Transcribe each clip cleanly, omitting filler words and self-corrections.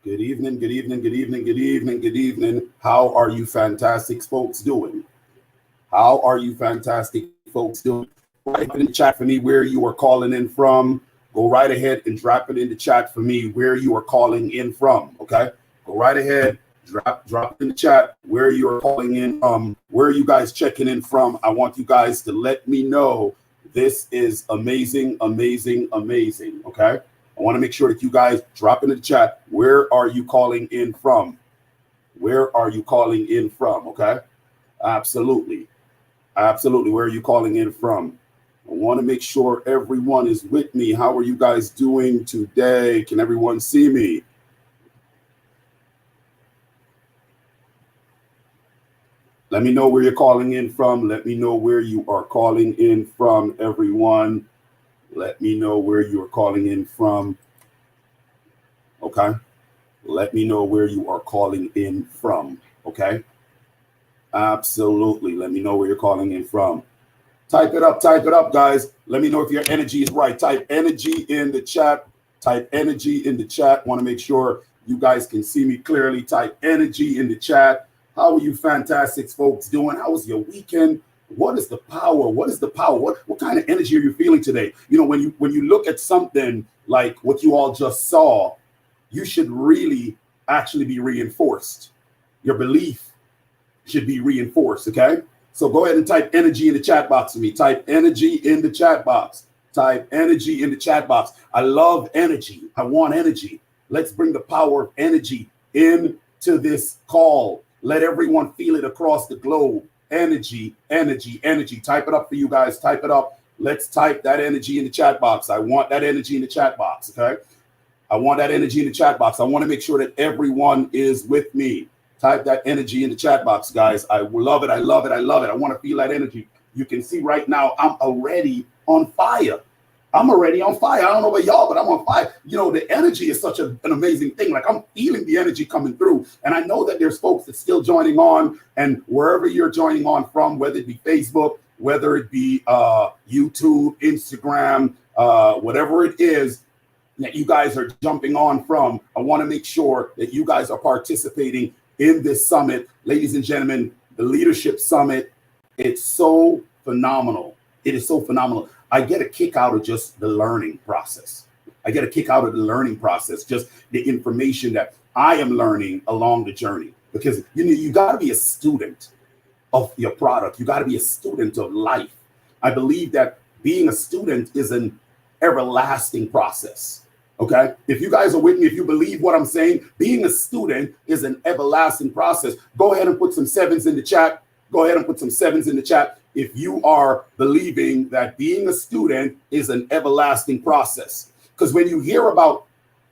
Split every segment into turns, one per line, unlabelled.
Good evening, good evening, good evening, good evening, good evening. How are you fantastic folks doing? How are you fantastic folks doing? Type in the chat for me where you are calling in from. Go right ahead and drop it in the chat for me where you are calling in from, okay? Go right ahead, drop it in the chat where you are calling in from, where are you guys checking in from. I want you guys to let me know. This is amazing, amazing, amazing, okay? I want to make sure that you guys drop in the chat. Where are you calling in from? Where are you calling in from? Okay. Absolutely. Absolutely. Where are you calling in from? I want to make sure everyone is with me. How are you guys doing today? Can everyone see me? Let me know where you're calling in from. Let me know where you are calling in from, everyone. Let me know where you are calling in from. Okay. Let me know where you are calling in from. Okay. Absolutely. Let me know where you're calling in from. Type it up, guys. Let me know if your energy is right. Type energy in the chat. Type energy in the chat. Want to make sure you guys can see me clearly. Type energy in the chat. How are you fantastic folks doing? How was your weekend? What is the power? What is the power? What kind of energy are you feeling today? You know, when you look at something like what you all just saw, you should really actually be reinforced. Your belief should be reinforced, okay? So go ahead and type energy in the chat box for me. Type energy in the chat box. Type energy in the chat box. I love energy. I want energy. Let's bring the power of energy into this call. Let everyone feel it across the globe. Energy, energy, energy. Type it up for you guys. Type it up. Let's type that energy in the chat box. I want that energy in the chat box, okay? I want that energy in the chat box. I want to make sure that everyone is with me. Type that energy in the chat box, guys. I love it. I love it. I love it. I want to feel that energy. You can see right now, I'm already on fire. I'm already on fire. I don't know about y'all, but I'm on fire. You know, the energy is such an amazing thing. Like, I'm feeling the energy coming through. And I know that there's folks that's still joining on. And wherever you're joining on from, whether it be Facebook, whether it be YouTube, Instagram, whatever it is that you guys are jumping on from, I want to make sure that you guys are participating in this summit. Ladies and gentlemen, the Leadership Summit, it's so phenomenal. It is so phenomenal. I get a kick out of just the learning process. I get a kick out of the learning process, just the information that I am learning along the journey. Because you got to be a student of your product. You got to be a student of life. I believe that being a student is an everlasting process. Okay, if you guys are with me, if you believe what I'm saying, being a student is an everlasting process. Go ahead and put some sevens in the chat. Go ahead and put some sevens in the chat if you are believing that being a student is an everlasting process. Because when you hear about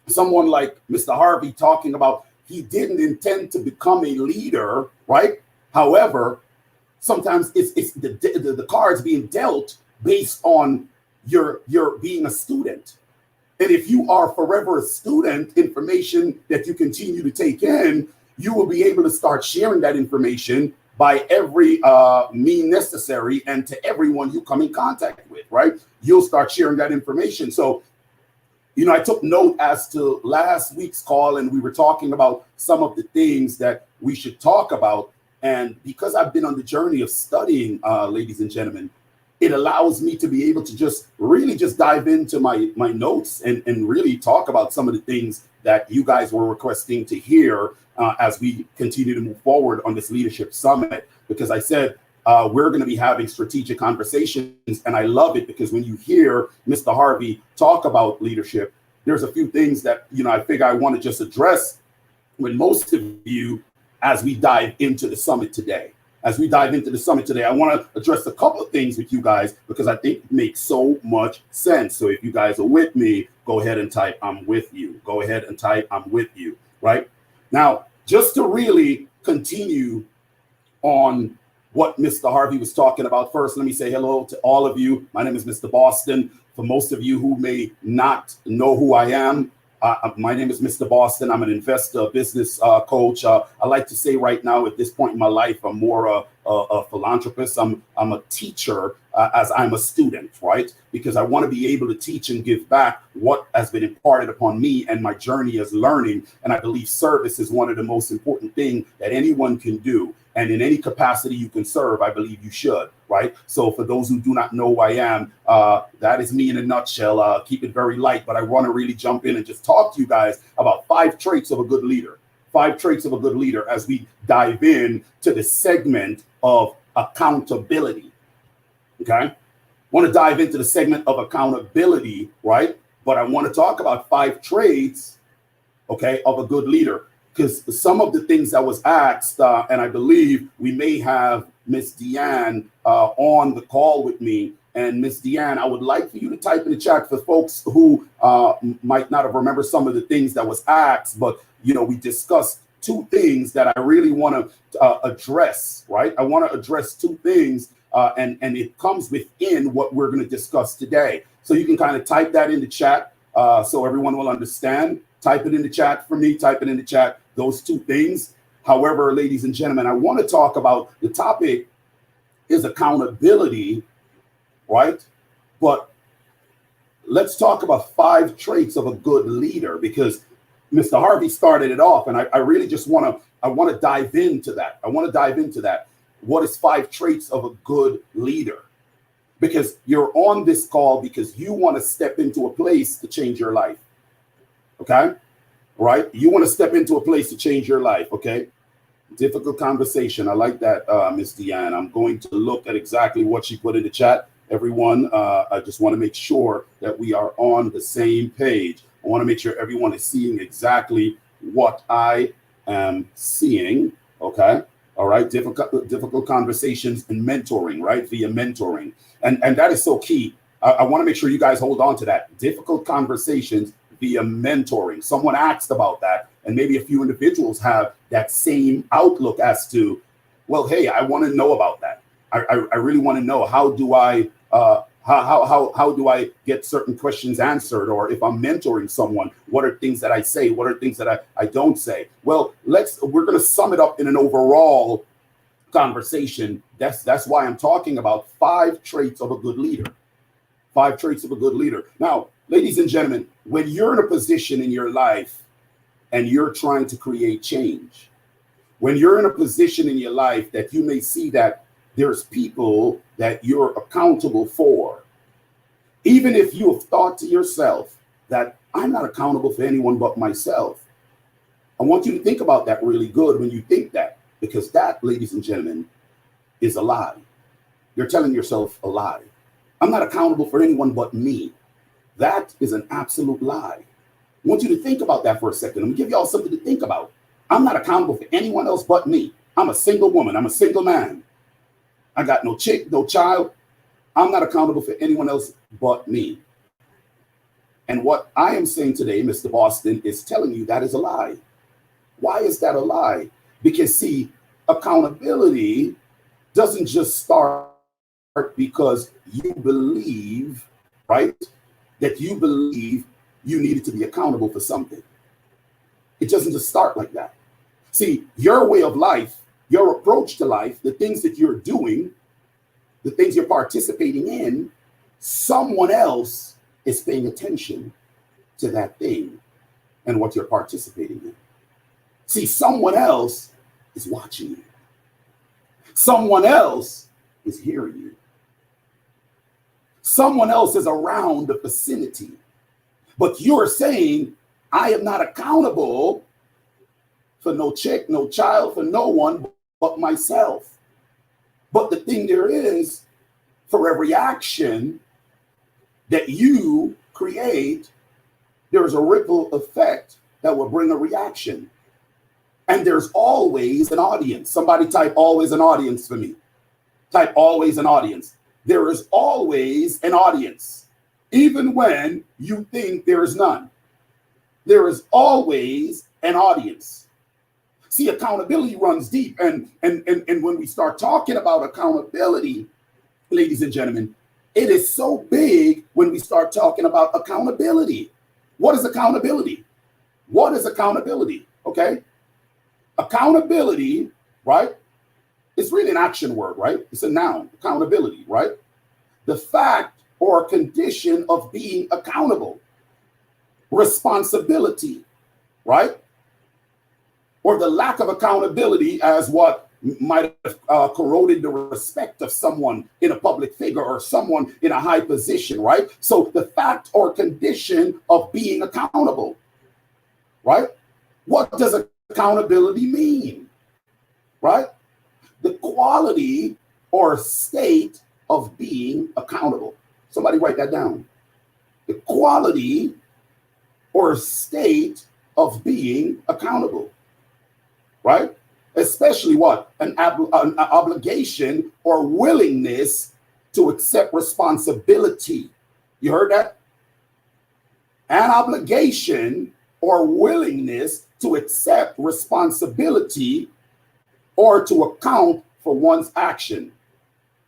someone like Mr. Harvey talking about he didn't intend to become a leader, right? However, sometimes it's the cards being dealt based on your being a student. And if you are forever a student, information that you continue to take in, you will be able to start sharing that information by every mean necessary and to everyone you come in contact with, right? You'll start sharing that information. So, you know, I took note as to last week's call, and we were talking about some of the things that we should talk about. And because I've been on the journey of studying, ladies and gentlemen, it allows me to be able to just really just dive into my notes and really talk about some of the things that you guys were requesting to hear as we continue to move forward on this leadership summit. Because I said we're going to be having strategic conversations, and I love it because when you hear Mr. Harvey talk about leadership, there's a few things that, you know, I figure I want to just address with most of you as we dive into the summit today. As we dive into the summit today, I want to address a couple of things with you guys because I think it makes so much sense. So if you guys are with me, go ahead and type "I'm with you." Go ahead and type "I'm with you." Right now, just to really continue on what Mr. Harvey was talking about, first, let me say hello to all of you. My name is Mr. Boston. For most of you who may not know who I am, my name is Mr. Boston. I'm an investor, business coach. I like to say right now at this point in my life, I'm more a philanthropist. I'm a teacher as I'm a student, right? Because I want to be able to teach and give back what has been imparted upon me and my journey as learning. And I believe service is one of the most important things that anyone can do. And in any capacity you can serve, I believe you should, right? So for those who do not know who I am, that is me in a nutshell. Keep it very light, but I want to really jump in and just talk to you guys about 5 traits of a good leader. 5 traits of a good leader as we dive in to the segment of accountability. Okay, want to dive into the segment of accountability, right? But I want to talk about 5 traits, okay, of a good leader, because some of the things that was asked, and I believe we may have Miss Deanne on the call with me. And Miss Deanne, I would like for you to type in the chat for folks who might not have remembered some of the things that was asked, but you know, we discussed 2 things that I really want to address, right? I want to address 2 things. And it comes within what we're going to discuss today. So you can kind of type that in the chat so everyone will understand. Type it in the chat for me. Type it in the chat, those 2 things. However, ladies and gentlemen, I want to talk about the topic is accountability, right? But let's talk about 5 traits of a good leader, because Mr. Harvey started it off. And I really just want to dive into that. I want to dive into that. What is 5 traits of a good leader? Because you're on this call because you want to step into a place to change your life. Okay? Right? You want to step into a place to change your life. Okay? Difficult conversation. I like that, Miss Deanne. I'm going to look at exactly what she put in the chat. Everyone, I just want to make sure that we are on the same page. I want to make sure everyone is seeing exactly what I am seeing. Okay? All right, difficult conversations and mentoring, right? Via mentoring. And that is so key. I want to make sure you guys hold on to that. Difficult conversations via mentoring. Someone asked about that, and maybe a few individuals have that same outlook as to, well, hey, I want to know about that. I really want to know, how do I how do I get certain questions answered? Or if I'm mentoring someone, what are things that I say? What are things that I don't say? Well, we're going to sum it up in an overall conversation. That's why I'm talking about 5 traits of a good leader. 5 traits of a good leader. Now, ladies and gentlemen, when you're in a position in your life and you're trying to create change, when you're in a position in your life that you may see that there's people that you're accountable for, even if you have thought to yourself that I'm not accountable for anyone but myself, I want you to think about that really good when you think that, because that, ladies and gentlemen, is a lie. You're telling yourself a lie. I'm not accountable for anyone but me. That is an absolute lie. I want you to think about that for a second. I'm gonna give y'all something to think about. I'm not accountable for anyone else but me. I'm a single woman. I'm a single man. I got no chick, no child. I'm not accountable for anyone else but me. And what I am saying today, Mr. Boston, is telling you that is a lie. Why is that a lie? Because, see, accountability doesn't just start because you believe, right, that you believe you needed to be accountable for something. It doesn't just start like that. See, your way of life, your approach to life, the things that you're doing, the things you're participating in, someone else is paying attention to that thing and what you're participating in. See, someone else is watching you. Someone else is hearing you. Someone else is around the vicinity. But you're saying, I am not accountable for no chick, no child, for no one but myself. But the thing there is, for every action that you create, there is a ripple effect that will bring a reaction. And there's always an audience. Somebody type always an audience for me. Type always an audience. There is always an audience, even when you think there is none. There is always an audience. See, accountability runs deep. And when we start talking about accountability, ladies and gentlemen, it is so big when we start talking about accountability. What is accountability? What is accountability? Okay. Accountability, right? It's really an action word, right? It's a noun, accountability, right? The fact or condition of being accountable. Responsibility, right? Or the lack of accountability as what might have corroded the respect of someone in a public figure or someone in a high position, right? So the fact or condition of being accountable, right? What does accountability mean, right? The quality or state of being accountable. Somebody write that down. The quality or state of being accountable, right? Especially what? An obligation or willingness to accept responsibility. You heard that? An obligation or willingness to accept responsibility or to account for one's action.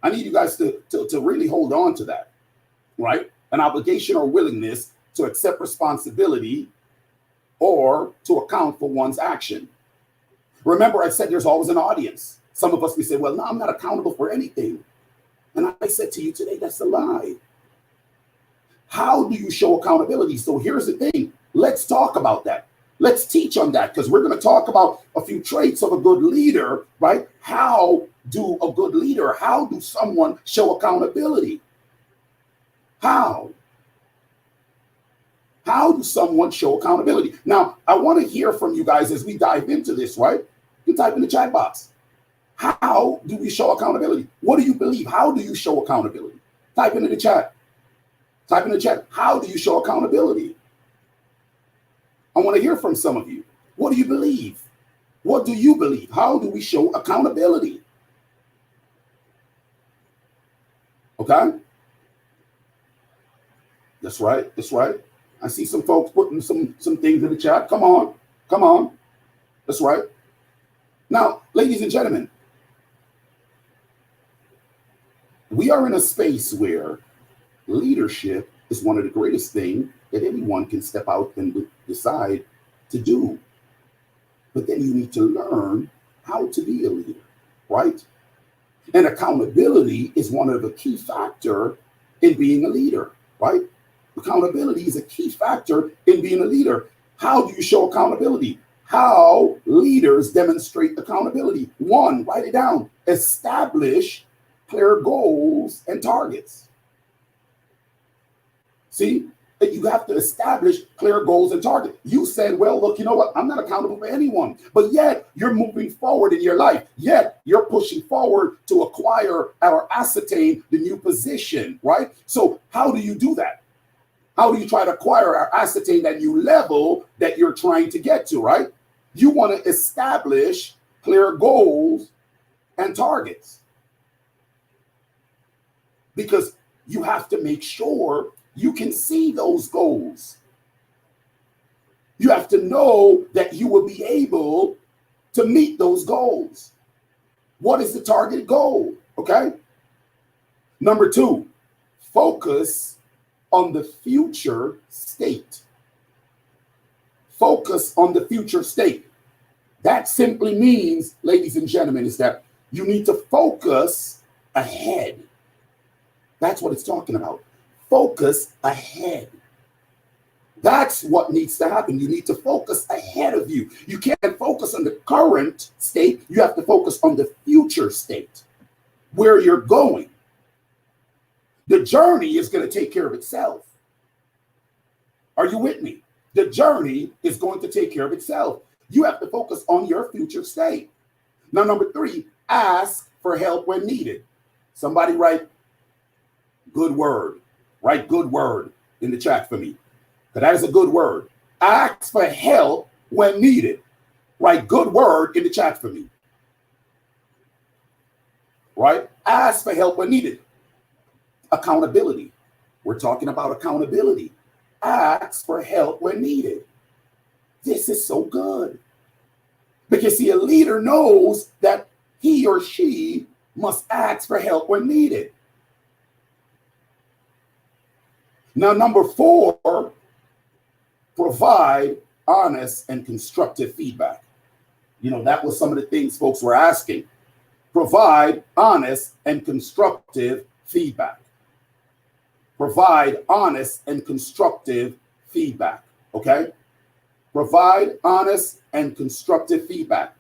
I need you guys to really hold on to that, right? An obligation or willingness to accept responsibility or to account for one's action. Remember, I said there's always an audience. Some of us, we say, well, no, I'm not accountable for anything. And I said to you today, that's a lie. How do you show accountability? So here's the thing. Let's talk about that. Let's teach on that, because we're going to talk about a few traits of a good leader, right? How do a good leader, how do someone show accountability? How? How does someone show accountability? Now, I want to hear from you guys as we dive into this, right? You can type in the chat box. How do we show accountability? What do you believe? How do you show accountability? Type into the chat. Type in the chat. How do you show accountability? I want to hear from some of you. What do you believe? What do you believe? How do we show accountability? Okay? That's right. That's right. I see some folks putting some things in the chat. Come on. Come on. That's right. Now, ladies and gentlemen, we are in a space where leadership is one of the greatest things that anyone can step out and decide to do. But then you need to learn how to be a leader, right? And accountability is one of the key factors in being a leader, right? Accountability is a key factor in being a leader. How do you show accountability? How leaders demonstrate accountability? One, write it down. Establish clear goals and targets. See, that you have to establish clear goals and targets. You said, well, look, you know what? I'm not accountable for anyone, but yet you're moving forward in your life. Yet you're pushing forward to acquire or ascertain the new position, right? So how do you do that? How do you try to acquire or ascertain that new level that you're trying to get to, right? You want to establish clear goals and targets, because you have to make sure you can see those goals. You have to know that you will be able to meet those goals. What is the target goal? Okay. Number two, focus on the future state. focus on the future state. That simply means, ladies and gentlemen, is that you need to focus ahead. That's what it's talking about. Focus ahead. That's what needs to happen. You need to focus ahead of you. You can't focus on the current state. You have to focus on the future state, where you're going. The journey is going to take care of itself. Are you with me? The journey is going to take care of itself. You have to focus on your future state. Now, number 3, ask for help when needed. Somebody write good word. Write good word in the chat for me. Because that is a good word. Ask for help when needed. Write good word in the chat for me. Right? Ask for help when needed. Accountability. We're talking about accountability. Ask for help when needed. This is so good. Because see, a leader knows that he or she must ask for help when needed. Now, number 4, provide honest and constructive feedback. You know, that was some of the things folks were asking. Provide honest and constructive feedback. Provide honest and constructive feedback. Okay? Provide honest and constructive feedback.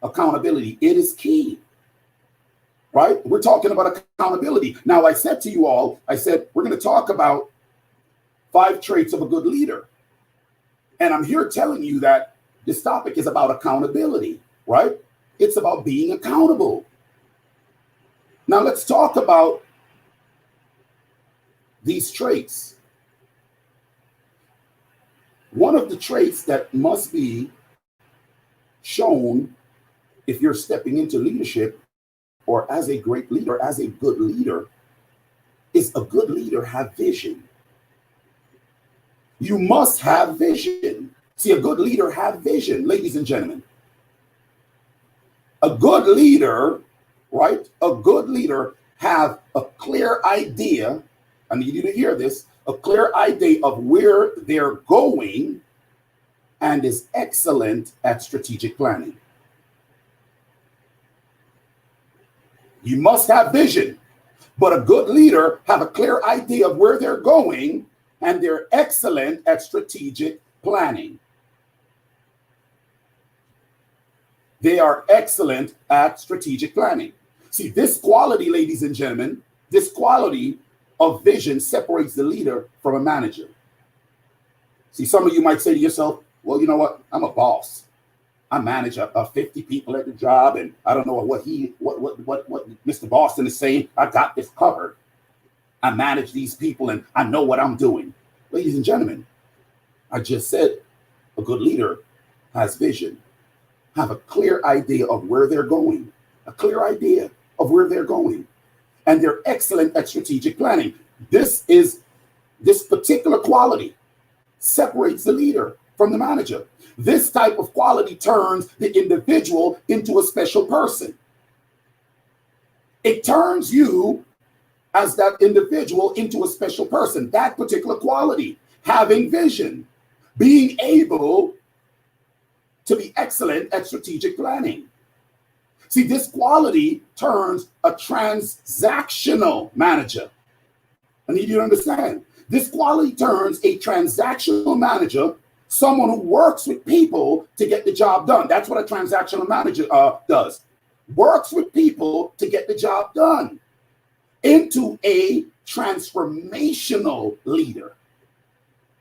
Accountability. It is key. Right? We're talking about accountability. Now, I said to you all, I said, we're going to talk about 5 traits of a good leader. And I'm here telling you that this topic is about accountability, right? It's about being accountable. Now, let's talk about these traits. One of the traits that must be shown if you're stepping into leadership or as a great leader, as a good leader, is a good leader have vision. You must have vision. See, a good leader have vision, ladies and gentlemen. A good leader, right? A good leader have a clear idea. I need you to hear this. A clear idea of where they're going and is excellent at strategic planning. You must have vision, but a good leader have a clear idea of where they're going and they're excellent at strategic planning. They are excellent at strategic planning. See, this quality, ladies and gentlemen, this quality of vision separates the leader from a manager. See, some of you might say to yourself, well, you know what? I'm a boss. I manage 50 people at the job, and I don't know what Mr. Boston is saying. I got this covered. I manage these people, and I know what I'm doing. Ladies and gentlemen, I just said a good leader has vision, have a clear idea of where they're going, a clear idea of where they're going, and they're excellent at strategic planning. This particular quality separates the leader from the manager. This type of quality turns the individual into a special person. It turns you as that individual into a special person. That particular quality, having vision, being able to be excellent at strategic planning. See, this quality turns a transactional manager. I need you to understand. This quality turns a transactional manager, someone who works with people to get the job done. That's what a transactional manager does. Works with people to get the job done, into a transformational leader.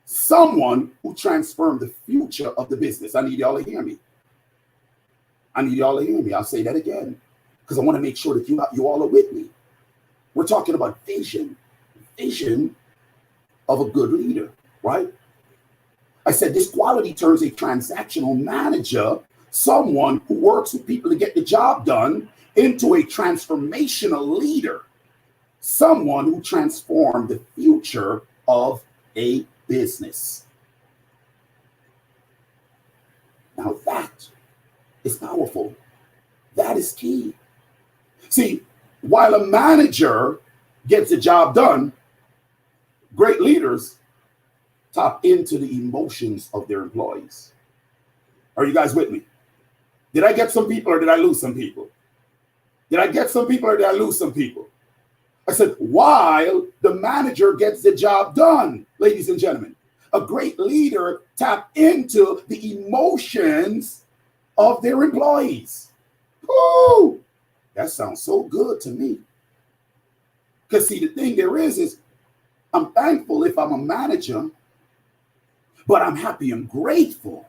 Someone who transformed the future of the business. I need y'all to hear me. I need y'all to hear me. I'll say that again, because I want to make sure that you all are with me. We're talking about vision of a good leader, right? I said this quality turns a transactional manager, someone who works with people to get the job done, into a transformational leader, someone who transformed the future of a business. Now that is powerful. That is key. See, while a manager gets the job done, great leaders tap into the emotions of their employees. Are you guys with me? Did I get some people or did I lose some people? Did I get some people or did I lose some people? I said, while the manager gets the job done, ladies and gentlemen, a great leader tap into the emotions of their employees. Ooh, that sounds so good to me. Because see, the thing there is I'm thankful if I'm a manager, but I'm happy and grateful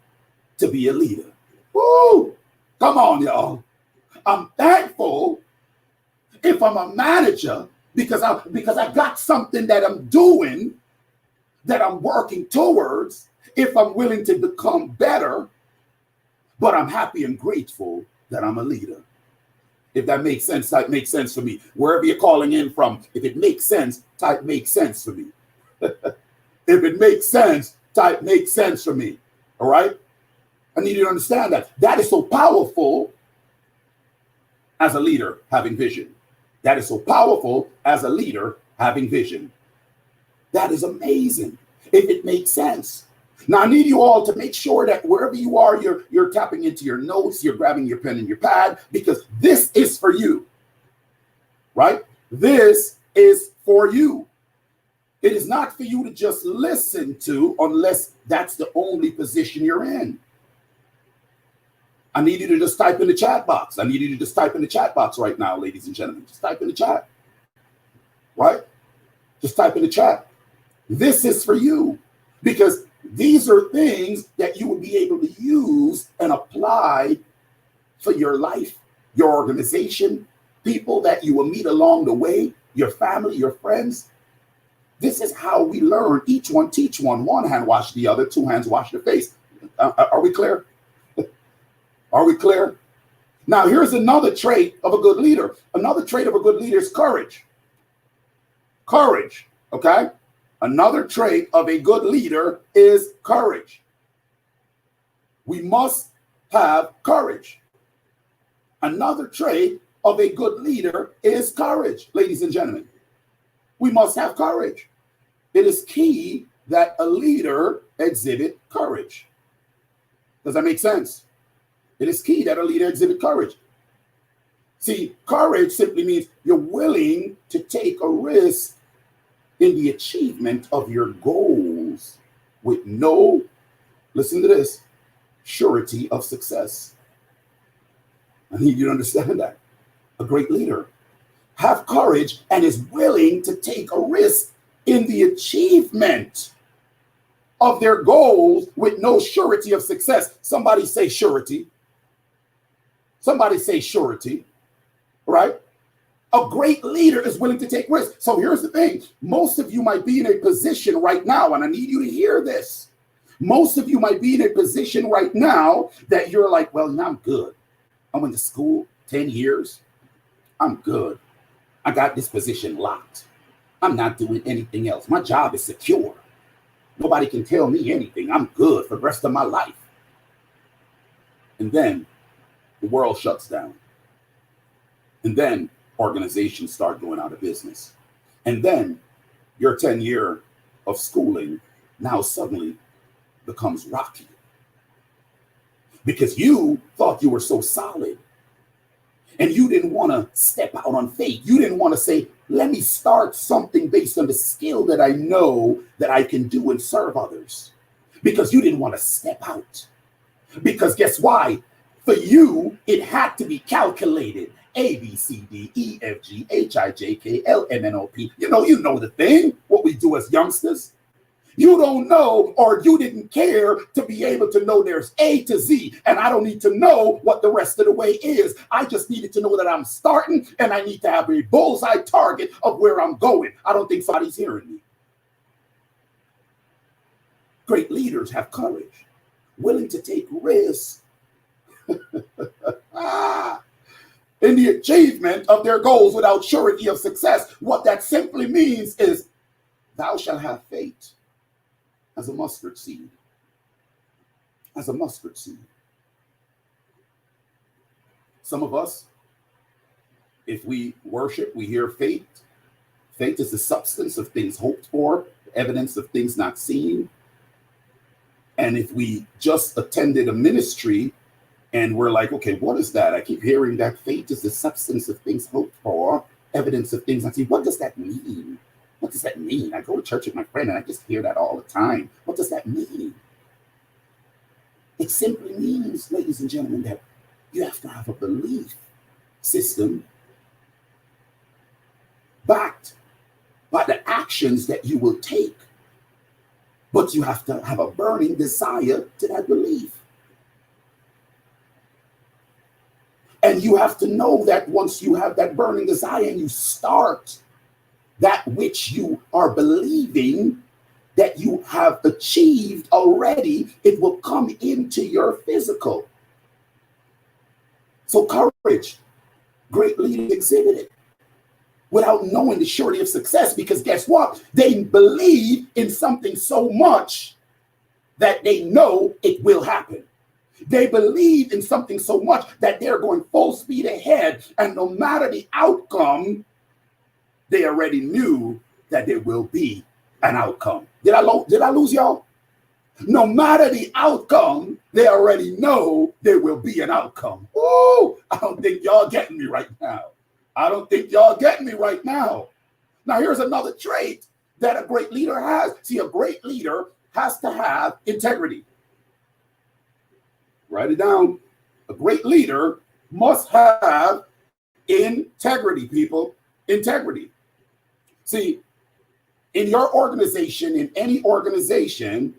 to be a leader. Woo! Come on, y'all. I'm thankful if I'm a manager because I got something that I'm doing, that I'm working towards, if I'm willing to become better, but I'm happy and grateful that I'm a leader. If that makes sense, type makes sense for me. Wherever you're calling in from, if it makes sense, type makes sense for me. If it makes sense, type makes sense for me. All right? I need you to understand that. That is so powerful as a leader having vision. That is so powerful as a leader having vision. That is amazing if it makes sense. Now, I need you all to make sure that wherever you are, you're tapping into your notes, you're grabbing your pen and your pad, because this is for you, right? This is for you. It is not for you to just listen to unless that's the only position you're in. I need you to just type in the chat box. I need you to just type in the chat box right now, ladies and gentlemen. Just type in the chat, right? Just type in the chat. This is for you, because these are things that you will be able to use and apply for your life, your organization, people that you will meet along the way, your family, your friends. This is how we learn. Each one teach one. One hand wash the other, two hands wash the face. Are we clear? Are we clear? Now, here's another trait of a good leader. Another trait of a good leader is courage. Courage, okay? Another trait of a good leader is courage. We must have courage. Another trait of a good leader is courage, ladies and gentlemen. We must have courage. It is key that a leader exhibit courage. Does that make sense? It is key that a leader exhibit courage. See, courage simply means you're willing to take a risk in the achievement of your goals with no, listen to this, surety of success. I need you to understand that. A great leader have courage and is willing to take a risk in the achievement of their goals with no surety of success. Somebody say surety. Somebody say surety, right? A great leader is willing to take risks. So here's the thing. Most of you might be in a position right now, and I need you to hear this. Most of you might be in a position right now that you're like, well, I'm good. I went to school 10 years. I'm good. I got this position locked. I'm not doing anything else. My job is secure. Nobody can tell me anything. I'm good for the rest of my life. And then the world shuts down. And then organizations start going out of business. And then your 10-year of schooling now suddenly becomes rocky. Because you thought you were so solid. And you didn't want to step out on faith. You didn't want to say, let me start something based on the skill that I know that I can do and serve others. Because you didn't want to step out. Because guess why? For you, it had to be calculated. A, B, C, D, E, F, G, H, I, J, K, L, M, N, O, P. You know the thing, what we do as youngsters. You don't know, or you didn't care to be able to know there's A to Z, and I don't need to know what the rest of the way is. I just needed to know that I'm starting, and I need to have a bullseye target of where I'm going. I don't think somebody's hearing me. Great leaders have courage, willing to take risks in the achievement of their goals without surety of success. What that simply means is, thou shalt have faith as a mustard seed. As a mustard seed. Some of us, if we worship, we hear faith. Faith is the substance of things hoped for, evidence of things not seen. And if we just attended a ministry and we're like, okay, what is that? I keep hearing that faith is the substance of things hoped for, evidence of things unseen. What does that mean? What does that mean? I go to church with my friend and I just hear that all the time. What does that mean? It simply means, ladies and gentlemen, that you have to have a belief system backed by the actions that you will take. But you have to have a burning desire to that belief. And you have to know that once you have that burning desire and you start that which you are believing that you have achieved already, it will come into your physical. So courage, great leaders exhibit it without knowing the surety of success, because guess what? They believe in something so much that they know it will happen. They believe in something so much that they're going full speed ahead, and no matter the outcome, they already knew that there will be an outcome. Did I lose y'all? No matter the outcome, they already know there will be an outcome. Oh, I don't think y'all getting me right now. I don't think y'all getting me right now. Now, here's another trait that a great leader has. See, a great leader has to have integrity. Write it down. A great leader must have integrity, people. Integrity. See, in your organization, in any organization,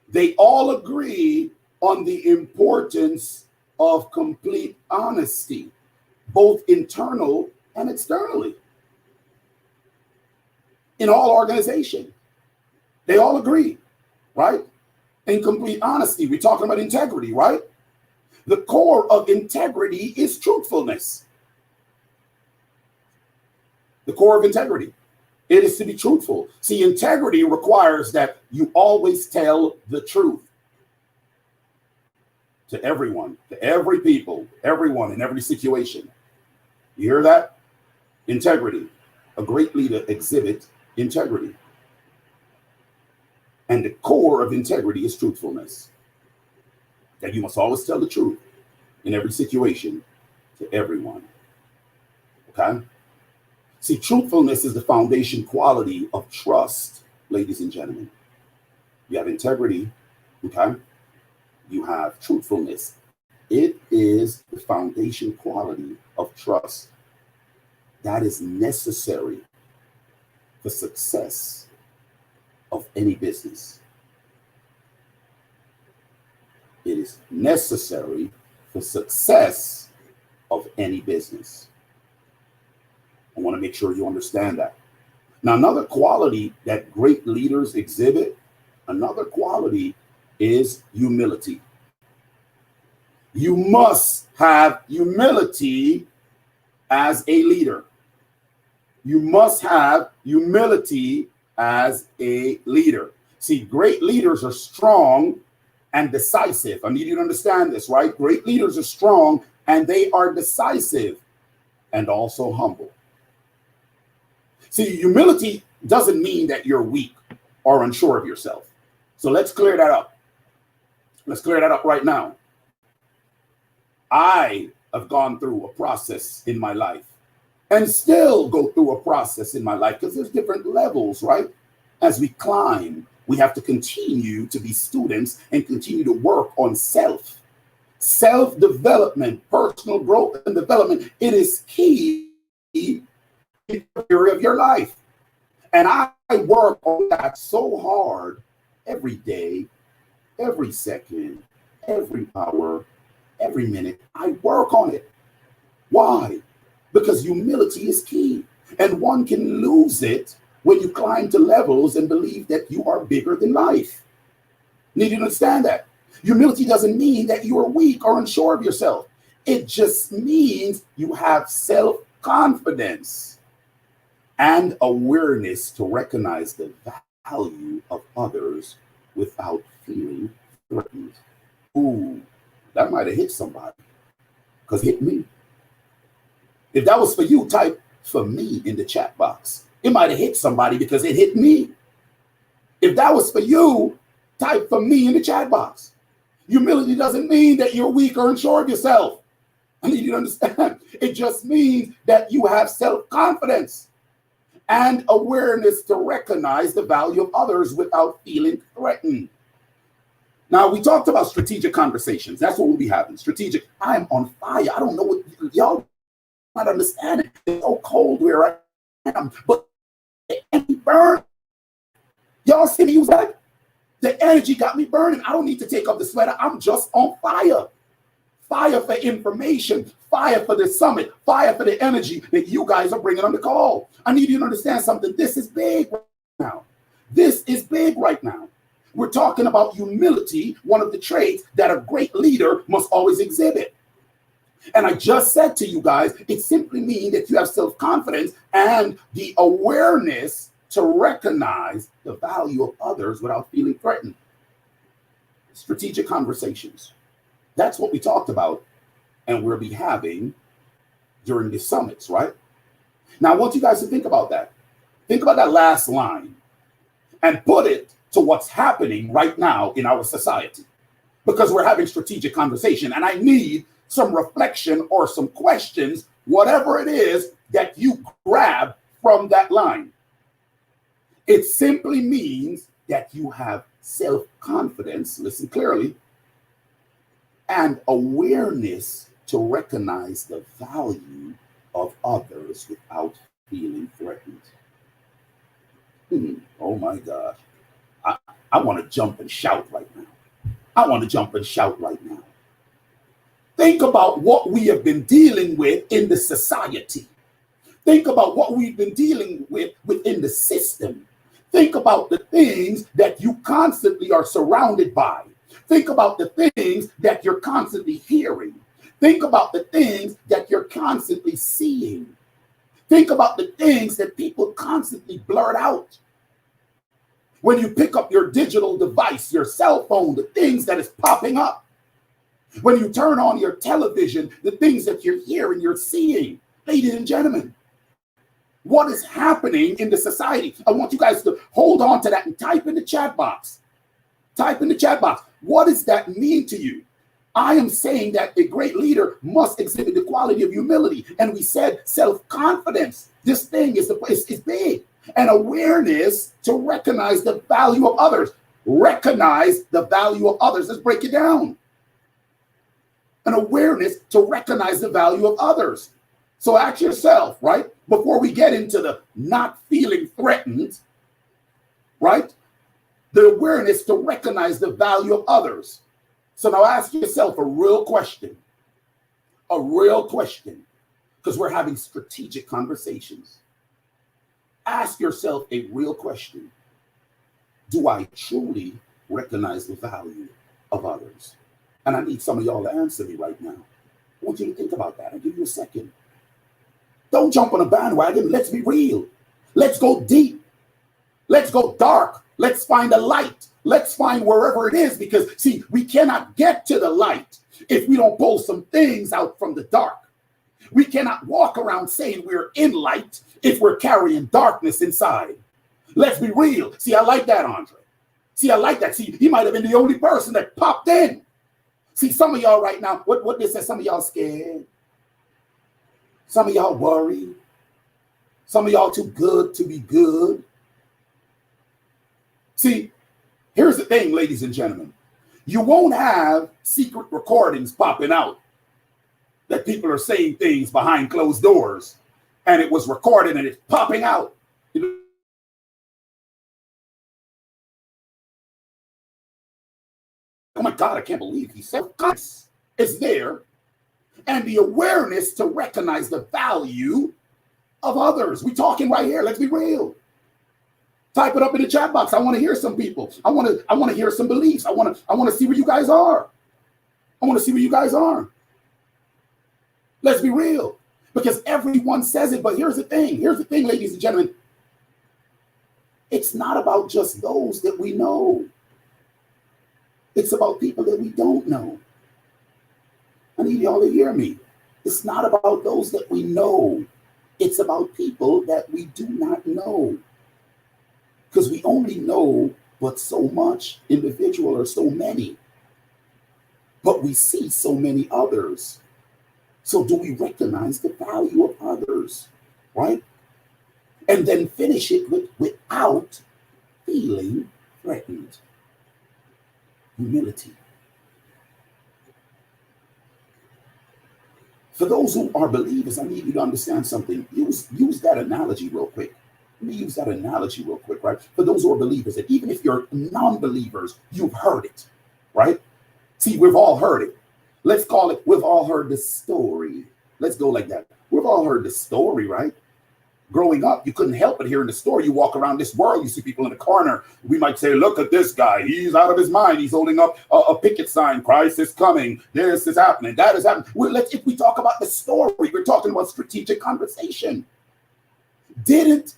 they all agree on the importance of complete honesty, both internal and externally. In all organizations, they all agree, right? In complete honesty, we're talking about integrity, right? The core of integrity is truthfulness. The core of integrity. It is to be truthful. See, integrity requires that you always tell the truth to everyone, to every people, everyone in every situation. You hear that? Integrity. A great leader exhibits integrity. And the core of integrity is truthfulness. That you must always tell the truth in every situation to everyone. Okay? See, truthfulness is the foundation quality of trust, ladies and gentlemen. You have integrity, okay? You have truthfulness. It is the foundation quality of trust that is necessary for success of any business. It is necessary for success of any business. I want to make sure you understand that. Now, another quality that great leaders exhibit, another quality is humility. You must have humility as a leader. You must have humility as a leader. See, great leaders are strong and decisive. I need you to understand this, right? Great leaders are strong and they are decisive and also humble. See, humility doesn't mean that you're weak or unsure of yourself. So let's clear that up. Let's clear that up right now. I have gone through a process in my life and still go through a process in my life because there's different levels, right? As we climb, we have to continue to be students and continue to work on self-development, personal growth and development. It is key in the area of your life. And I work on that so hard every day, every second, every hour, every minute. I work on it. Why? Because humility is key. And one can lose it when you climb to levels and believe that you are bigger than life. Need you to understand that. Humility doesn't mean that you are weak or unsure of yourself. It just means you have self-confidence and awareness to recognize the value of others without feeling threatened. Ooh, that might have hit somebody, because it hit me. If that was for you, type "for me" in the chat box. It might have hit somebody because it hit me. If that was for you, Type for me in the chat box. Humility doesn't mean that you're weak or unsure of yourself. I need you to understand. It just means that you have self-confidence and awareness to recognize the value of others without feeling threatened. Now, we talked about strategic conversations. That's what we'll be having. Strategic. I'm on fire. I don't know what y'all not understand it. It's so cold where I am, but the energy burn. Y'all see me use that? The energy got me burning. I don't need to take off the sweater. I'm just on fire. Fire for information, fire for the summit, fire for the energy that you guys are bringing on the call. I need you to understand something. This is big right now. This is big right now. We're talking about humility, one of the traits that a great leader must always exhibit. And I just said to you guys, it simply means that you have self-confidence and the awareness to recognize the value of others without feeling threatened. Strategic conversations. That's what we talked about and we'll be having during the summits, right? Now, I want you guys to think about that. Think about that last line and put it to what's happening right now in our society, because we're having strategic conversation and I need some reflection or some questions, whatever it is that you grab from that line. It simply means that you have self-confidence, listen clearly, and awareness to recognize the value of others without feeling threatened. Oh my gosh. I want to jump and shout right now. I want to jump and shout right now. Think about what we have been dealing with in the society. Think about what we've been dealing with within the system. Think about the things that you constantly are surrounded by. Think about the things that you're constantly hearing. Think about the things that you're constantly seeing. Think about the things that people constantly blurt out. When you pick up your digital device, your cell phone, the things that is popping up. When you turn on your television, the things that you're hearing, you're seeing. Ladies and gentlemen, what is happening in the society? I want you guys to hold on to that and type in the chat box. Type in the chat box. What does that mean to you? I am saying that a great leader must exhibit the quality of humility. And we said self-confidence. This thing is big. And awareness to recognize the value of others. Recognize the value of others. Let's break it down. An awareness to recognize the value of others. So ask yourself, right, before we get into the not feeling threatened, right? The awareness to recognize the value of others. So now ask yourself a real question, because we're having strategic conversations. Ask yourself a real question. Do I truly recognize the value of others? And I need some of y'all to answer me right now. I want you to think about that. I'll give you a second. Don't jump on a bandwagon. Let's be real. Let's go deep. Let's go dark. Let's find a light. Let's find wherever it is, because see, we cannot get to the light if we don't pull some things out from the dark. We cannot walk around saying we're in light if we're carrying darkness inside. Let's be real. See, I like that, Andre. See, I like that. See, he might have been the only person that popped in. See, some of y'all right now, what they say, some of y'all scared. Some of y'all worried. Some of y'all too good to be good. See, here's the thing, ladies and gentlemen. You won't have secret recordings popping out that people are saying things behind closed doors and it was recorded and it's popping out. Oh my God, I can't believe he said this. It's there. And the awareness to recognize the value of others. We're talking right here. Let's be real. Type it up in the chat box. I want to hear some people. I want to hear some beliefs. I want to see where you guys are. I want to see where you guys are. Let's be real. Because everyone says it, but here's the thing. Here's the thing, ladies and gentlemen. It's not about just those that we know. It's about people that we don't know. I need y'all to hear me. It's not about those that we know. It's about people that we do not know. Because we only know but so much individual or so many, but we see so many others. So do we recognize the value of others, right? And then finish it without feeling threatened. Humility. For those who are believers, I need you to understand something. Use that analogy real quick. Let me use that analogy real quick, right? For those who are believers, and even if you're non-believers, you've heard it, right? See, we've all heard it. Let's call it, we've all heard the story. Let's go like that. We've all heard the story, right? Growing up, you couldn't help but hearing the story. You walk around this world, you see people in the corner. We might say, look at this guy. He's out of his mind. He's holding up a picket sign. Christ is coming. This is happening. That is happening. If we talk about the story, we're talking about strategic conversation. Didn't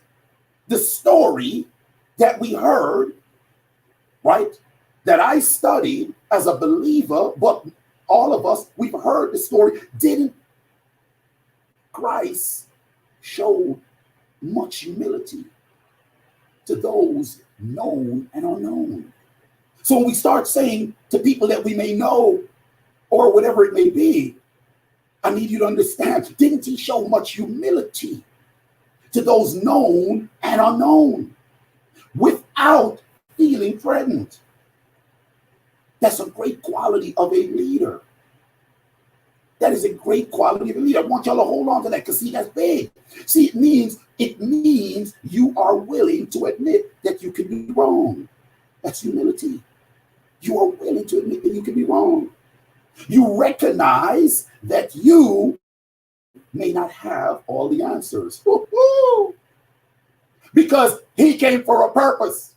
the story that we heard, right, that I studied as a believer, but all of us, we've heard the story, didn't Christ show much humility to those known and unknown? So when we start saying to people that we may know or whatever it may be, I need you to understand, didn't he show much humility to those known and unknown without feeling threatened? That's a great quality of a leader. That is a great quality of a leader. I want y'all to hold on to that, because see, that's big. See, it means you are willing to admit that you can be wrong. That's humility. You are willing to admit that you can be wrong. You recognize that you may not have all the answers. Woo-hoo! Because he came for a purpose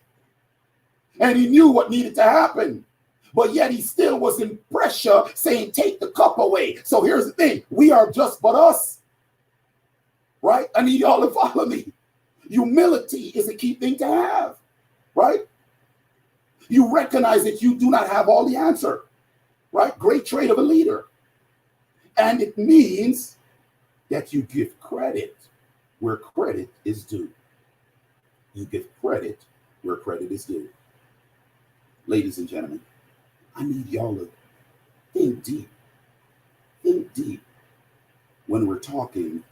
and he knew what needed to happen. But yet he still was in pressure saying, take the cup away. So here's the thing. We are just but us. Right? I need y'all to follow me. Humility is a key thing to have. Right? You recognize that you do not have all the answer. Right? Great trait of a leader. And it means that you give credit where credit is due. You give credit where credit is due. Ladies and gentlemen, I need y'all to think deep when we're talking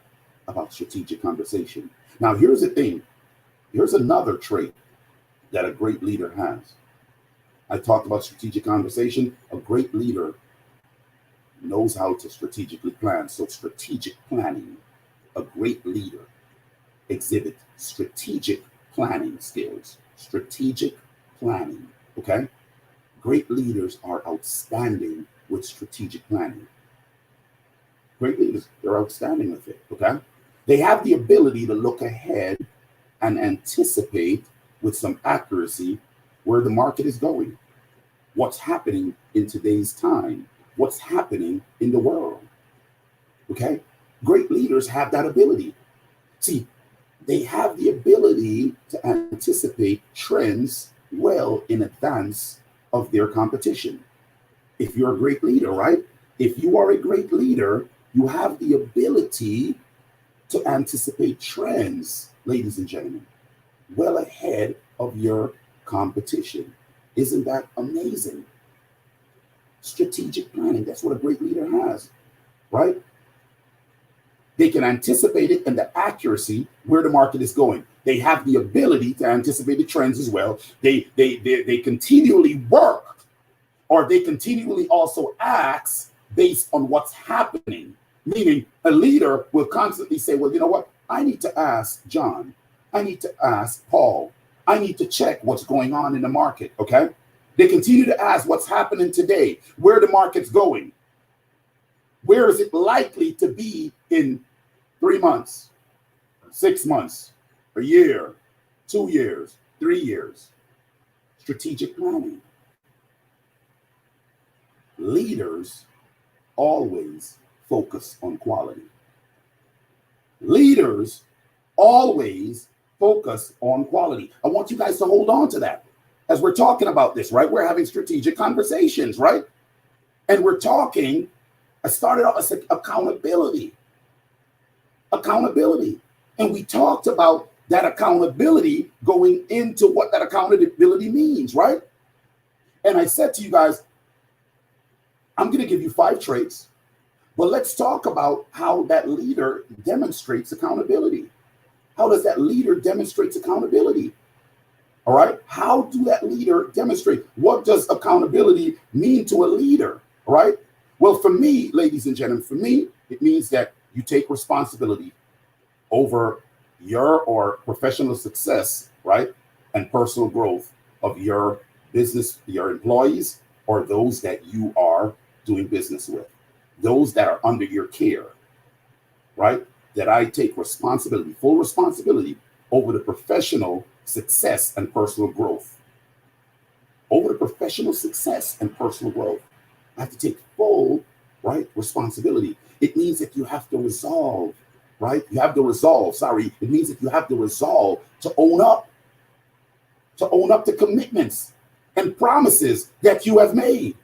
about strategic conversation. Now, here's the thing. Here's another trait that a great leader has. I talked about strategic conversation. A great leader knows how to strategically plan. So strategic planning, a great leader exhibits strategic planning skills. Strategic planning, okay? Great leaders are outstanding with strategic planning. Great leaders, they're outstanding with it, okay? They have the ability to look ahead and anticipate with some accuracy where the market is going, what's happening in today's time, what's happening in the world, okay? Great leaders have that ability. See, they have the ability to anticipate trends well in advance of their competition. If you're a great leader, right? If you are a great leader, you have the ability to anticipate trends, ladies and gentlemen, well ahead of your competition. Isn't that amazing? Strategic planning, that's what a great leader has, right? They can anticipate it and the accuracy where the market is going. They have the ability to anticipate the trends as well. They continually work, or they continually also act based on what's happening. Meaning a leader will constantly say, well, you know what? I need to ask John. I need to ask Paul. I need to check what's going on in the market, okay? They continue to ask what's happening today, where the market's going. Where is it likely to be in 3 months, 6 months, a year, 2 years, 3 years? Strategic planning. Leaders always focus on quality. Leaders always focus on quality. I want you guys to hold on to that as we're talking about this, right? We're having strategic conversations, right? And we're talking, I started off as accountability. Accountability. And we talked about that accountability going into what that accountability means, right? And I said to you guys, I'm going to give you 5 traits, but let's talk about how that leader demonstrates accountability. How does that leader demonstrate accountability? All right. How do that leader demonstrate? What does accountability mean to a leader? All right. Well, for me, ladies and gentlemen, for me, it means that you take responsibility over your or professional success, right? And personal growth of your business, your employees, or those that you are doing business with, those that are under your care, right? That I take responsibility, full responsibility over the professional success and personal growth. Over the professional success and personal growth. I have to take full, right, responsibility. It means that you have to resolve, right? You have to resolve, it means that you have to resolve to own up to commitments and promises that you have made.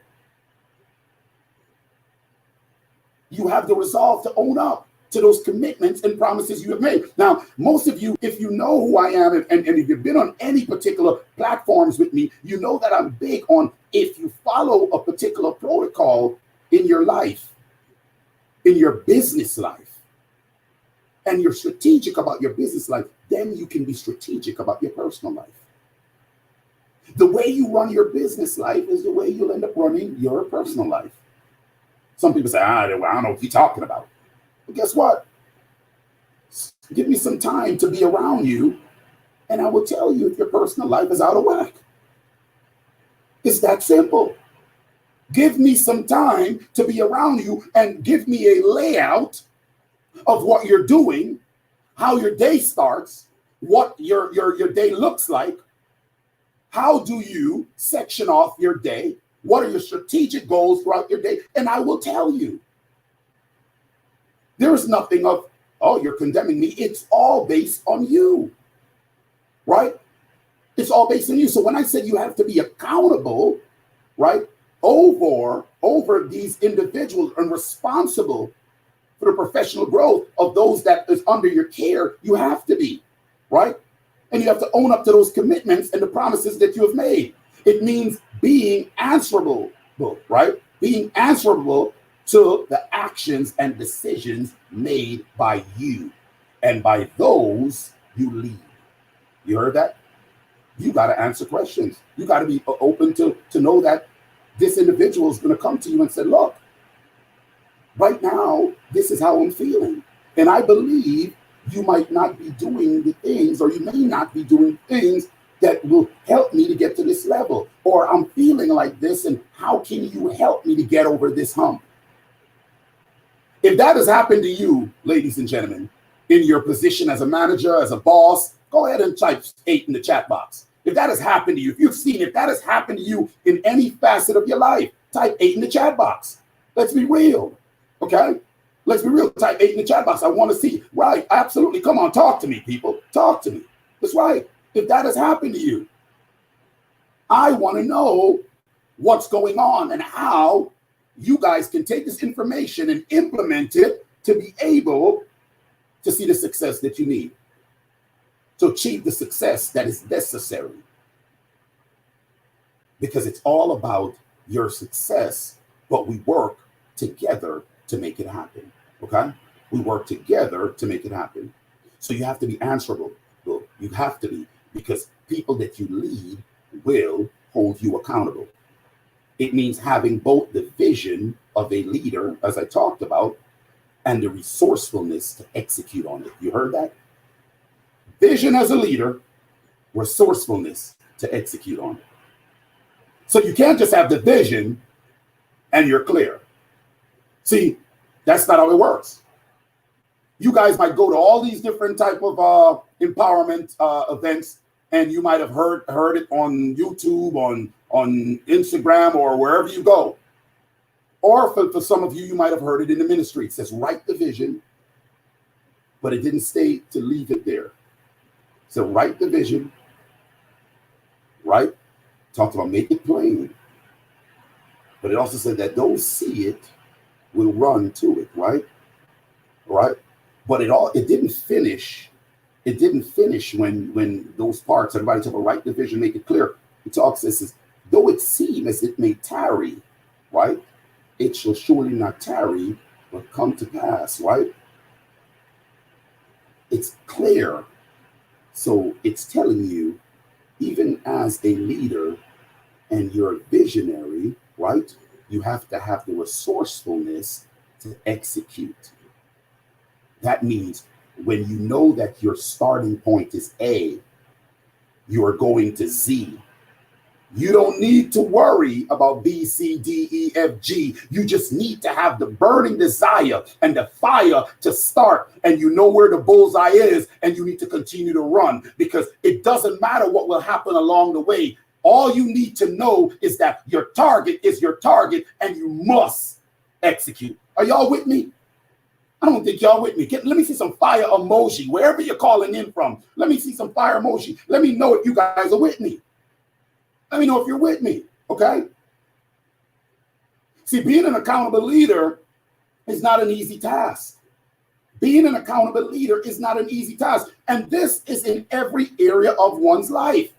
You have the resolve to own up to those commitments and promises you have made. Now, most of you, if you know who I am, and if you've been on any particular platforms with me, you know that I'm big on, if you follow a particular protocol in your life, in your business life, and you're strategic about your business life, then you can be strategic about your personal life. The way you run your business life is the way you'll end up running your personal life. Some people say, I don't know what you're talking about. But guess what? Give me some time to be around you, and I will tell you if your personal life is out of whack. It's that simple. Give me some time to be around you and give me a layout of what you're doing, how your day starts, what your day looks like. How do you section off your day? What are your strategic goals throughout your day? And I will tell you. There is nothing of, oh, you're condemning me. It's all based on you, right? It's all based on you. So when I said you have to be accountable, right, over these individuals and responsible for the professional growth of those that is under your care, you have to be, right? And you have to own up to those commitments and the promises that you have made. It means being answerable, right? Being answerable to the actions and decisions made by you and by those you lead. You heard that? You got to answer questions. You got to be open to know that this individual is going to come to you and say, look, right now, this is how I'm feeling. And I believe you might not be doing the things, or you may not be doing things that will help me to get to this level. Or I'm feeling like this, and how can you help me to get over this hump? If that has happened to you, ladies and gentlemen, in your position as a manager, as a boss, go ahead and type 8 in the chat box. If that has happened to you, if that has happened to you in any facet of your life, type 8 in the chat box. Let's be real, okay? Let's be real. Type 8 in the chat box. I want to see. Right, absolutely. Come on, talk to me, people. Talk to me. That's right. If that has happened to you, I want to know what's going on and how you guys can take this information and implement it to be able to see the success that you need, to achieve the success that is necessary. Because it's all about your success, but we work together to make it happen, okay? We work together to make it happen. So you have to be answerable. You have to be, because people that you lead will hold you accountable. It means having both the vision of a leader, as I talked about, and the resourcefulness to execute on it. You heard that? Vision as a leader, resourcefulness to execute on it. So you can't just have the vision and you're clear. See, that's not how it works. You guys might go to all these different type of empowerment events, and you might have heard it on YouTube, on Instagram, or wherever you go. Or for some of you, you might have heard it in the ministry. It says, write the vision, but it didn't say to leave it there. So write the vision, right? Talked about make it plain. But it also said that those see it will run to it, right? Right? But it didn't finish It didn't finish when those parts, everybody took a right division, make it clear. It talks, it says, though it seem as it may tarry, right? It shall surely not tarry, but come to pass, right? It's clear. So it's telling you, even as a leader and you're a visionary, right? You have to have the resourcefulness to execute. That means when you know that your starting point is A, you are going to Z. You don't need to worry about B, C, D, E, F, G. You just need to have the burning desire and the fire to start, and you know where the bullseye is, and you need to continue to run, because it doesn't matter what will happen along the way. All you need to know is that your target is your target, and you must execute. Are y'all with me? I don't think y'all with me. Let me see some fire emoji, wherever you're calling in from. Let me see some fire emoji. Let me know if you guys are with me. Let me know if you're with me, okay? See, being an accountable leader is not an easy task. Being an accountable leader is not an easy task. And this is in every area of one's life,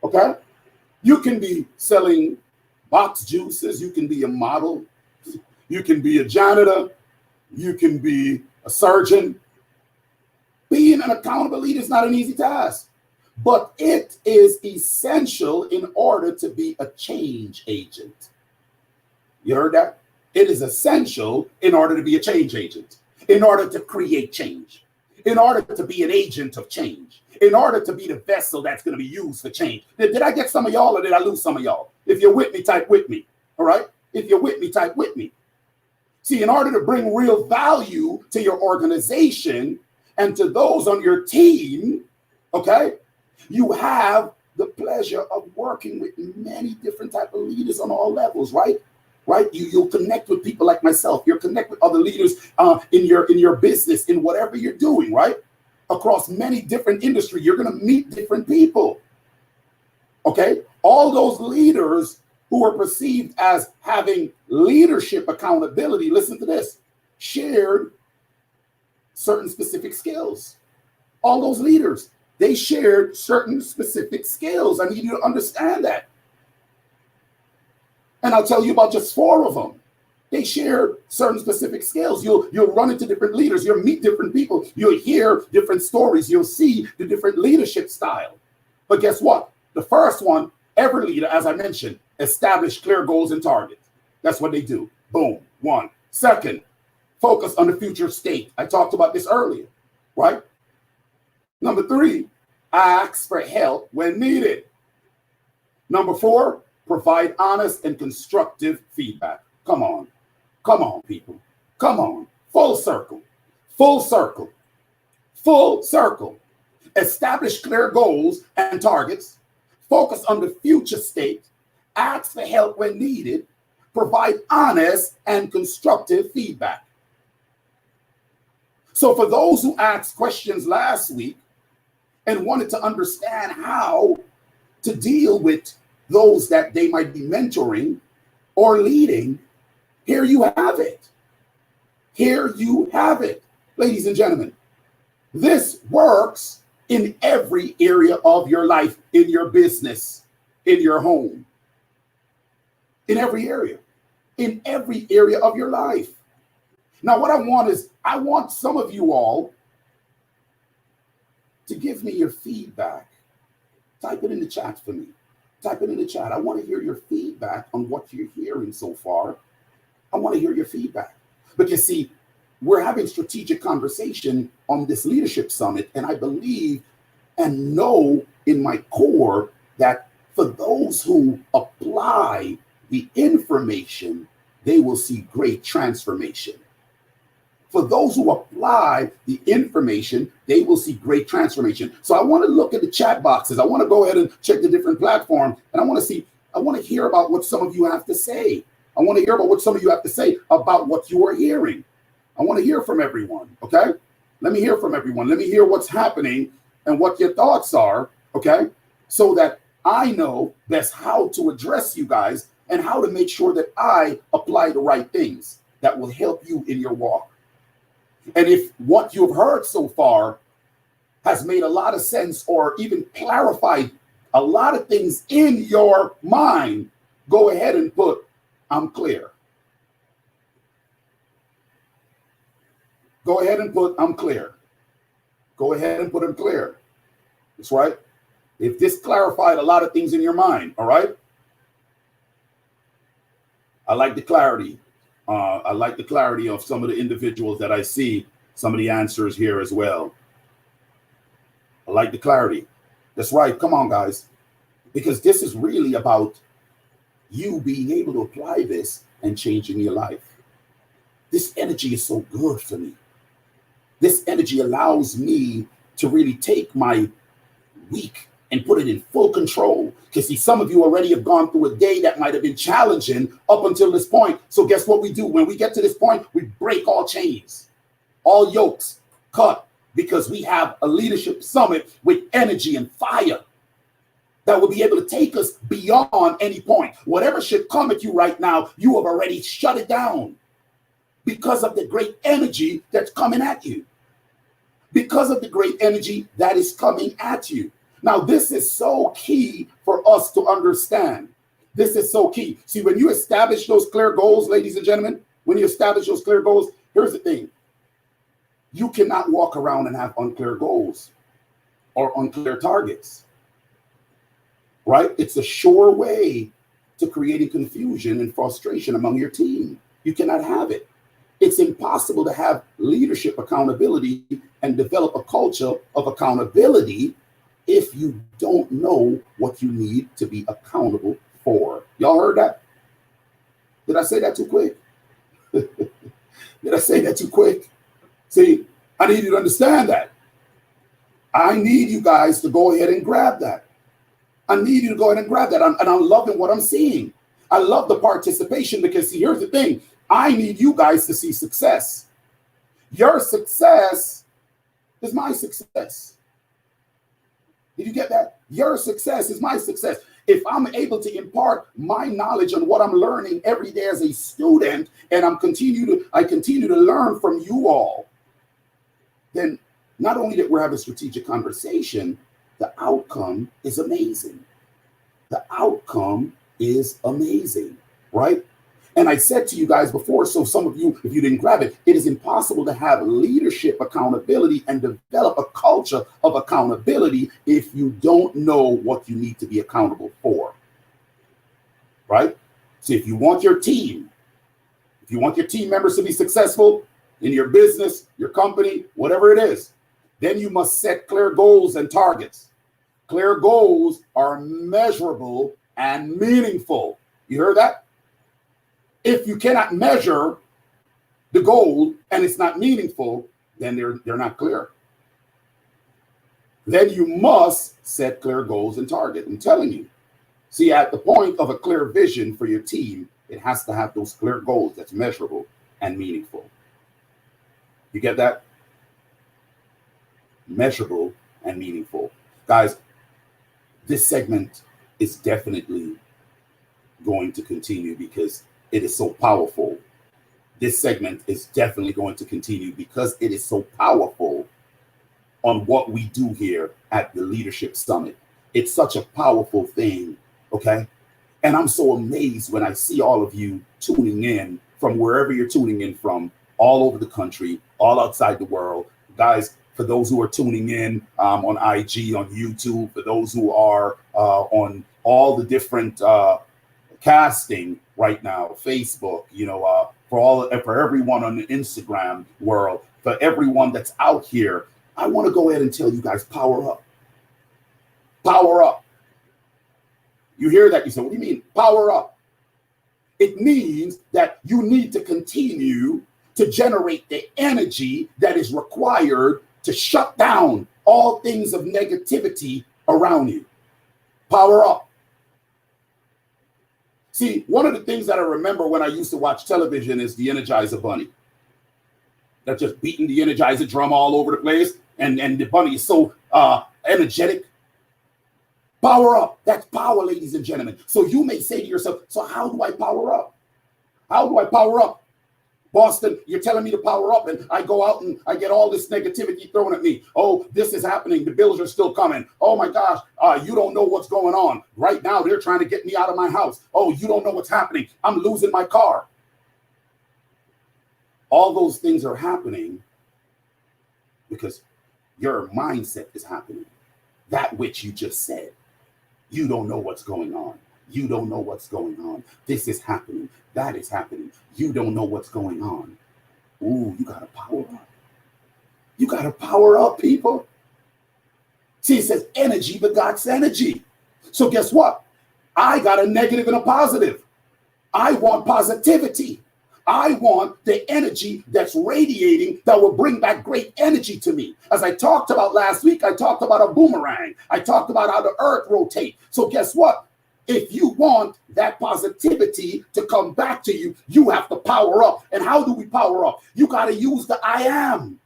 okay? You can be selling box juices. You can be a model. You can be a janitor. You can be a surgeon. Being an accountable leader is not an easy task. But it is essential in order to be a change agent. You heard that? It is essential in order to be a change agent, in order to create change, in order to be an agent of change, in order to be the vessel that's going to be used for change. Did I get some of y'all, or did I lose some of y'all? If you're with me, type with me. All right? If you're with me, type with me. See, in order to bring real value to your organization and to those on your team, okay, you have the pleasure of working with many different type of leaders on all levels, right? Right? You'll connect with people like myself. You'll connect with other leaders in your business, in whatever you're doing, right? Across many different industries, you're going to meet different people. Okay? All those leaders who are perceived as having leadership accountability, listen to this, shared certain specific skills. All those leaders, they shared certain specific skills. I need you to understand that. And I'll tell you about just 4 of them. They shared certain specific skills. You'll run into different leaders. You'll meet different people. You'll hear different stories. You'll see the different leadership style. But guess what? The first one, every leader, as I mentioned, establish clear goals and targets. That's what they do. Boom, 1. Second, focus on the future state. I talked about this earlier, right? Number 3, ask for help when needed. Number 4, provide honest and constructive feedback. Come on, people. Come on. Full circle. Full circle. Full circle. Establish clear goals and targets. Focus on the future state. Ask for help when needed. Provide honest and constructive feedback. So for those who asked questions last week and wanted to understand how to deal with those that they might be mentoring or leading, here you have it. Here you have it. Ladies and gentlemen, this works in every area of your life, in your business, in your home, in every area of your life. Now, what I want some of you all to give me your feedback. Type it in the chat for me. Type it in the chat. I want to hear your feedback on what you're hearing so far. I want to hear your feedback. Because see, we're having strategic conversation on this leadership summit, and I believe and know in my core that for those who apply the information, they will see great transformation. For those who apply the information, they will see great transformation. So I want to look at the chat boxes. I want to go ahead and check the different platforms. And I want to hear about what some of you have to say. I want to hear about what some of you have to say about what you are hearing. I want to hear from everyone, okay? Let me hear from everyone. Let me hear what's happening and what your thoughts are, okay? So that I know best how to address you guys and how to make sure that I apply the right things that will help you in your walk. And if what you've heard so far has made a lot of sense or even clarified a lot of things in your mind, go ahead and put, I'm clear. Go ahead and put, I'm clear. Go ahead and put, I'm clear. That's right. If this clarified a lot of things in your mind, all right? I like the clarity. I like the clarity of some of the individuals that I see, some of the answers here as well. I like the clarity. That's right. Come on, guys. Because this is really about you being able to apply this and changing your life. This energy is so good for me. This energy allows me to really take my week and put it in full control. Because see, some of you already have gone through a day that might have been challenging up until this point. So guess what we do? When we get to this point, we break all chains, all yokes, cut, because we have a leadership summit with energy and fire that will be able to take us beyond any point. Whatever should come at you right now, you have already shut it down because of the great energy that's coming at you. Because of the great energy that is coming at you. Now, this is so key for us to understand. This is so key. See, when you establish those clear goals, ladies and gentlemen, when you establish those clear goals, here's the thing. You cannot walk around and have unclear goals or unclear targets, right? It's a sure way to creating confusion and frustration among your team. You cannot have it. It's impossible to have leadership accountability and develop a culture of accountability if you don't know what you need to be accountable for. Y'all heard that? Did I say that too quick? Did I say that too quick? See, I need you to understand that. I need you guys to go ahead and grab that. I need you to go ahead and grab that. And I'm loving what I'm seeing. I love the participation because, see, here's the thing. I need you guys to see success. Your success is my success. Did you get that? Your success is my success. If I'm able to impart my knowledge on what I'm learning every day as a student, and I continue to learn from you all, then not only that we're having a strategic conversation, the outcome is amazing. The outcome is amazing, right? And I said to you guys before, so some of you, if you didn't grab it, it is impossible to have leadership accountability and develop a culture of accountability if you don't know what you need to be accountable for, right? So if you want your team members to be successful in your business, your company, whatever it is, then you must set clear goals and targets. Clear goals are measurable and meaningful. You heard that? If you cannot measure the goal and it's not meaningful, then they're not clear. Then you must set clear goals and target. I'm telling you. See, at the point of a clear vision for your team, it has to have those clear goals that's measurable and meaningful. You get that? Measurable and meaningful. Guys, this segment is definitely going to continue because it is so powerful. This segment is definitely going to continue because it is so powerful on what we do here at the Leadership Summit. It's such a powerful thing, okay? And I'm so amazed when I see all of you tuning in from wherever you're tuning in from, all over the country, all outside the world. Guys, for those who are tuning in on IG, on YouTube, for those who are on all the different casting right now, Facebook, for everyone on the Instagram world, for everyone that's out here, I want to go ahead and tell you guys, power up. Power up. You hear that? You say, what do you mean? Power up. It means that you need to continue to generate the energy that is required to shut down all things of negativity around you. Power up. See, one of the things that I remember when I used to watch television is the Energizer Bunny. That's just beating the Energizer drum all over the place. And the bunny is so energetic. Power up. That's power, ladies and gentlemen. So you may say to yourself, so how do I power up? How do I power up? Boston, you're telling me to power up, and I go out and I get all this negativity thrown at me. Oh, this is happening. The bills are still coming. Oh my gosh, you don't know what's going on. Right now, they're trying to get me out of my house. Oh, you don't know what's happening. I'm losing my car. All those things are happening because your mindset is happening. That which you just said. You don't know what's going on. You don't know what's going on. This is happening. That is happening. You don't know what's going on. Ooh, you got to power up. You got to power up, people. See, it says energy begots energy. So guess what? I got a negative and a positive. I want positivity. I want the energy that's radiating that will bring back great energy to me. As I talked about last week, I talked about a boomerang. I talked about how the earth rotates. So guess what? If you want that positivity to come back to you, you have to power up. And how do we power up? You got to use the I am.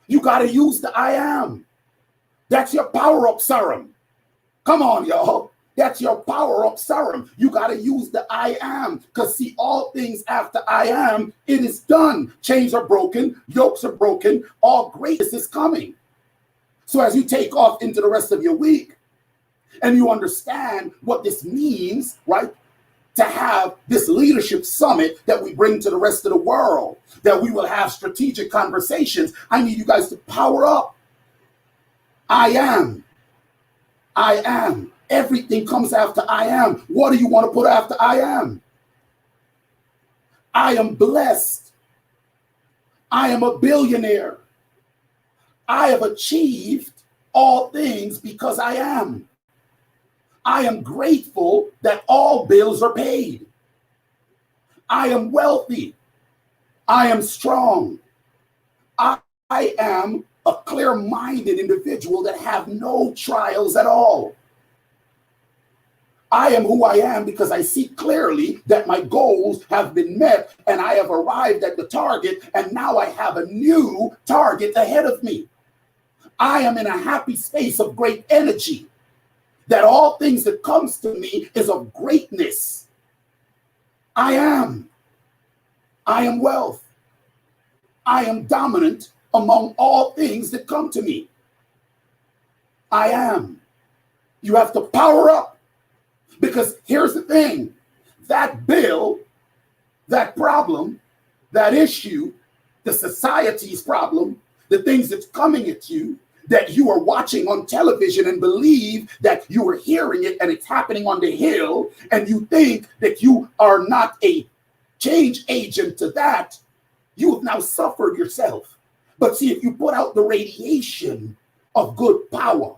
You got to use the I am. That's your power up serum. Come on, y'all. That's your power up serum. You got to use the I am, because see, all things after I am, it is done. Chains are broken, yokes are broken, all greatness is coming. So as you take off into the rest of your week and you understand what this means, right? To have this leadership summit that we bring to the rest of the world, that we will have strategic conversations. I need you guys to power up. I am. I am. Everything comes after I am. What do you want to put after I am? I am blessed. I am a billionaire. I have achieved all things because I am. I am grateful that all bills are paid. I am wealthy. I am strong. I am a clear-minded individual that have no trials at all. I am who I am because I see clearly that my goals have been met and I have arrived at the target, and now I have a new target ahead of me. I am in a happy space of great energy, that all things that comes to me is of greatness. I am wealth. I am dominant among all things that come to me. I am. You have to power up. Because here's the thing, that bill, that problem, that issue, the society's problem, the things that's coming at you, that you are watching on television and believe that you are hearing it and it's happening on the hill, and you think that you are not a change agent to that, you have now suffered yourself. But see, if you put out the radiation of good power,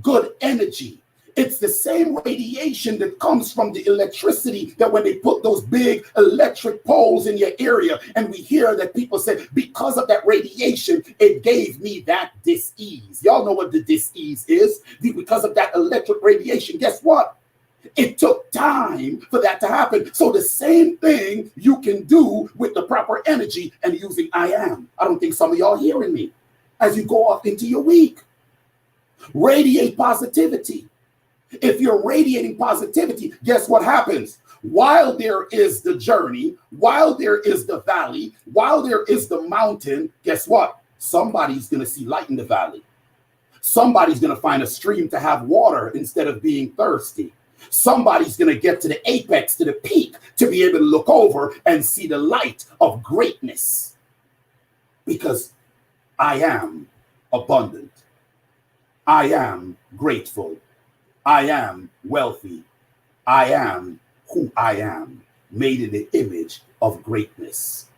good energy, it's the same radiation that comes from the electricity, that when they put those big electric poles in your area, and we hear that people say, because of that radiation, it gave me that dis-ease. Y'all know what the dis-ease is. Because of that electric radiation, guess what? It took time for that to happen. So the same thing you can do with the proper energy and using I am. I don't think some of y'all hearing me as you go off into your week. Radiate positivity. If you're radiating positivity, guess what happens? While there is the journey, while there is the valley, while there is the mountain, guess what? Somebody's going to see light in the valley. Somebody's going to find a stream to have water instead of being thirsty. Somebody's going to get to the apex, to the peak, to be able to look over and see the light of greatness. Because I am abundant. I am grateful. I am wealthy. I am who I am, made in the image of greatness.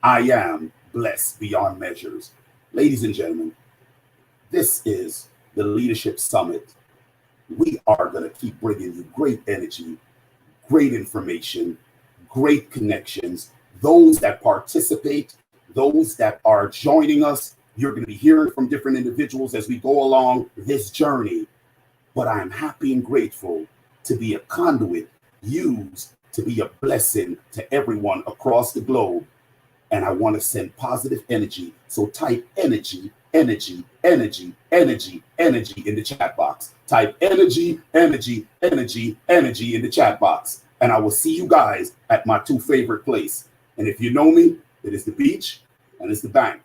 I am blessed beyond measures. Ladies and gentlemen, this is the Leadership Summit. We are going to keep bringing you great energy, great information, great connections. Those that participate, those that are joining us, you're going to be hearing from different individuals as we go along this journey. But I'm happy and grateful to be a conduit used to be a blessing to everyone across the globe. And I want to send positive energy. So type energy, energy, energy, energy, energy in the chat box. Type energy, energy, energy, energy in the chat box. And I will see you guys at my two favorite places. And if you know me, it is the beach and it's the bank.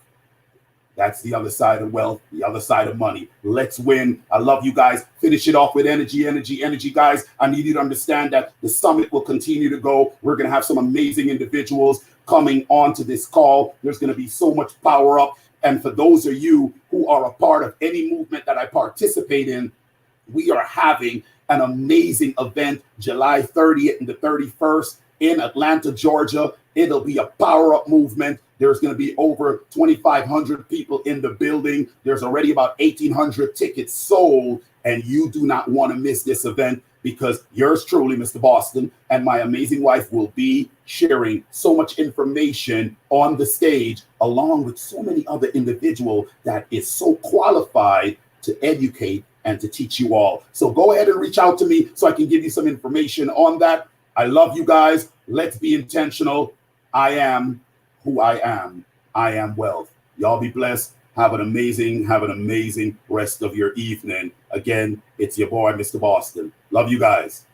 That's the other side of wealth, the other side of money. Let's win. I love you guys. Finish it off with energy, energy, energy, guys. I need you to understand that the summit will continue to go. We're going to have some amazing individuals coming onto this call. There's going to be so much power up. And for those of you who are a part of any movement that I participate in, we are having an amazing event July 30th and the 31st in Atlanta, Georgia. It'll be a power up movement. There's going to be over 2,500 people in the building. There's already about 1,800 tickets sold, and you do not want to miss this event because yours truly, Mr. Boston, and my amazing wife will be sharing so much information on the stage, along with so many other individuals that is so qualified to educate and to teach you all. So go ahead and reach out to me so I can give you some information on that. I love you guys. Let's be intentional. I am who I am. I am wealth. Y'all be blessed. Have an amazing rest of your evening. Again, it's your boy, Mr. Boston. Love you guys.